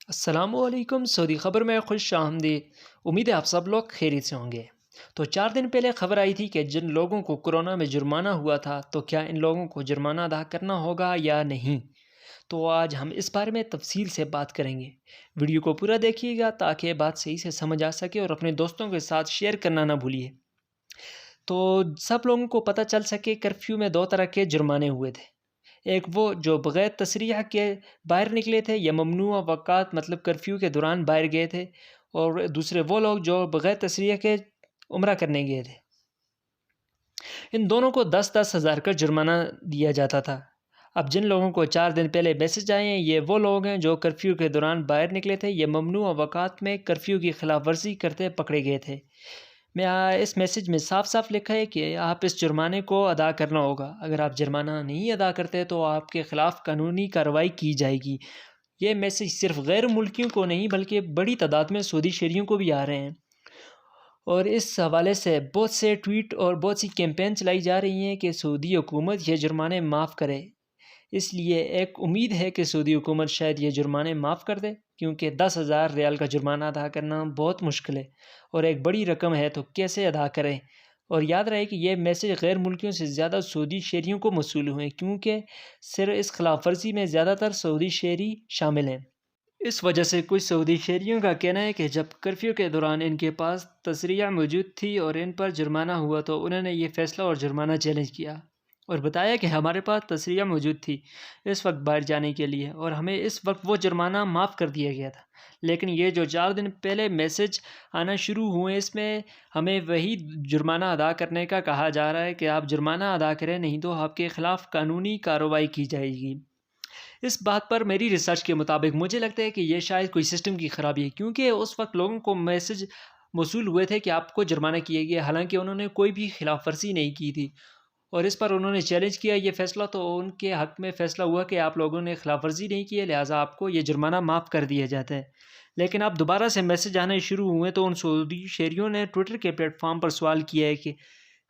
السلام علیکم سعودی خبر میں خوش آمدید۔ امید ہے آپ سب لوگ خیریت سے ہوں گے۔ تو 4 دن پہلے خبر آئی تھی کہ جن لوگوں کو کورونا میں جرمانہ ہوا تھا تو کیا ان لوگوں کو جرمانہ ادا کرنا ہوگا یا نہیں، تو آج ہم اس بارے میں تفصیل سے بات کریں گے۔ ویڈیو کو پورا دیکھیے گا تاکہ بات صحیح سے سمجھ آ سکے اور اپنے دوستوں کے ساتھ شیئر کرنا نہ بھولیے۔ تو سب لوگوں کو پتہ چل سکے، کرفیو میں 2 طرح کے جرمانے ہوئے تھے۔ ایک وہ جو بغیر تصریح کے باہر نکلے تھے یا ممنوع اوقات مطلب کرفیو کے دوران باہر گئے تھے، اور دوسرے وہ لوگ جو بغیر تصریح کے عمرہ کرنے گئے تھے۔ ان دونوں کو 10,000 کا جرمانہ دیا جاتا تھا۔ اب جن لوگوں کو 4 دن پہلے میسج آئے ہیں، یہ وہ لوگ ہیں جو کرفیو کے دوران باہر نکلے تھے یا ممنوع اوقات میں کرفیو کی خلاف ورزی کرتے پکڑے گئے تھے۔ اس میسج میں صاف صاف لکھا ہے کہ آپ اس جرمانے کو ادا کرنا ہوگا۔ اگر آپ جرمانہ نہیں ادا کرتے تو آپ کے خلاف قانونی کارروائی کی جائے گی۔ یہ میسج صرف غیر ملکیوں کو نہیں بلکہ بڑی تعداد میں سعودی شہریوں کو بھی آ رہے ہیں، اور اس حوالے سے بہت سے ٹویٹ اور بہت سی کیمپین چلائی جا رہی ہیں کہ سعودی حکومت یہ جرمانے معاف کرے۔ اس لیے ایک امید ہے کہ سعودی حکومت شاید یہ جرمانے معاف کر دے، کیونکہ 10,000 ریال کا جرمانہ ادا کرنا بہت مشکل ہے اور ایک بڑی رقم ہے، تو کیسے ادا کریں۔ اور یاد رہے کہ یہ میسج غیر ملکیوں سے زیادہ سعودی شہریوں کو موصول ہوئے، کیونکہ صرف اس خلاف ورزی میں زیادہ تر سعودی شہری شامل ہیں۔ اس وجہ سے کچھ سعودی شہریوں کا کہنا ہے کہ جب کرفیو کے دوران ان کے پاس تصریح موجود تھی اور ان پر جرمانہ ہوا تو انہوں نے یہ فیصلہ اور جرمانہ چیلنج کیا اور بتایا کہ ہمارے پاس تصریح موجود تھی اس وقت باہر جانے کے لیے، اور ہمیں اس وقت وہ جرمانہ معاف کر دیا گیا تھا۔ لیکن یہ جو 4 دن پہلے میسج آنا شروع ہوئے، اس میں ہمیں وہی جرمانہ ادا کرنے کا کہا جا رہا ہے کہ آپ جرمانہ ادا کریں، نہیں تو آپ کے خلاف قانونی کارروائی کی جائے گی۔ اس بات پر میری ریسرچ کے مطابق مجھے لگتا ہے کہ یہ شاید کوئی سسٹم کی خرابی ہے، کیونکہ اس وقت لوگوں کو میسج موصول ہوئے تھے کہ آپ کو جرمانہ کیے گئے، حالانکہ انہوں نے کوئی بھی خلاف ورزی نہیں کی تھی، اور اس پر انہوں نے چیلنج کیا یہ فیصلہ، تو ان کے حق میں فیصلہ ہوا کہ آپ لوگوں نے خلاف ورزی نہیں کی ہے، لہٰذا آپ کو یہ جرمانہ معاف کر دیا جاتا ہے۔ لیکن اب دوبارہ سے میسج آنے شروع ہوئے تو ان سعودی شہریوں نے ٹویٹر کے پلیٹ فارم پر سوال کیا ہے کہ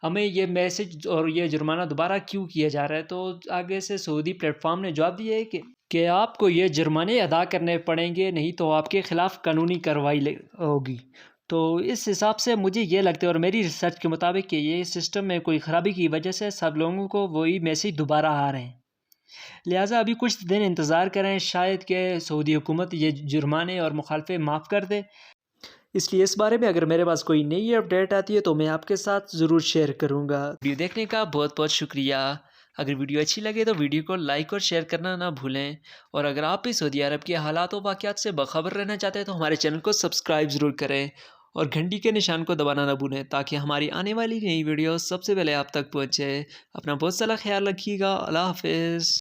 ہمیں یہ میسج اور یہ جرمانہ دوبارہ کیوں کیا جا رہا ہے۔ تو آگے سے سعودی پلیٹ فارم نے جواب دیا ہے کہ آپ کو یہ جرمانے ادا کرنے پڑیں گے، نہیں تو آپ کے خلاف قانونی کارروائی ہوگی۔ تو اس حساب سے مجھے یہ لگتا ہے، اور میری ریسرچ کے مطابق، کہ یہ سسٹم میں کوئی خرابی کی وجہ سے سب لوگوں کو وہی میسج دوبارہ آ رہے ہیں۔ لہٰذا ابھی کچھ دن انتظار کریں، شاید کہ سعودی حکومت یہ جرمانے اور مخالفے معاف کر دے۔ اس لیے اس بارے میں اگر میرے پاس کوئی نئی اپڈیٹ آتی ہے تو میں آپ کے ساتھ ضرور شیئر کروں گا۔ ویڈیو دیکھنے کا بہت بہت شکریہ۔ اگر ویڈیو اچھی لگے تو ویڈیو کو لائک اور شیئر کرنا نہ بھولیں، اور اگر آپ بھی سعودی عرب کے حالات و واقعات سے باخبر رہنا چاہتے ہیں تو ہمارے چینل کو سبسکرائب ضرور کریں اور گھنٹی کے نشان کو دبانا نہ بھولیں، تاکہ ہماری آنے والی نئی ویڈیو سب سے پہلے آپ تک پہنچے۔ اپنا بہت سارا خیال رکھیے گا۔ اللہ حافظ۔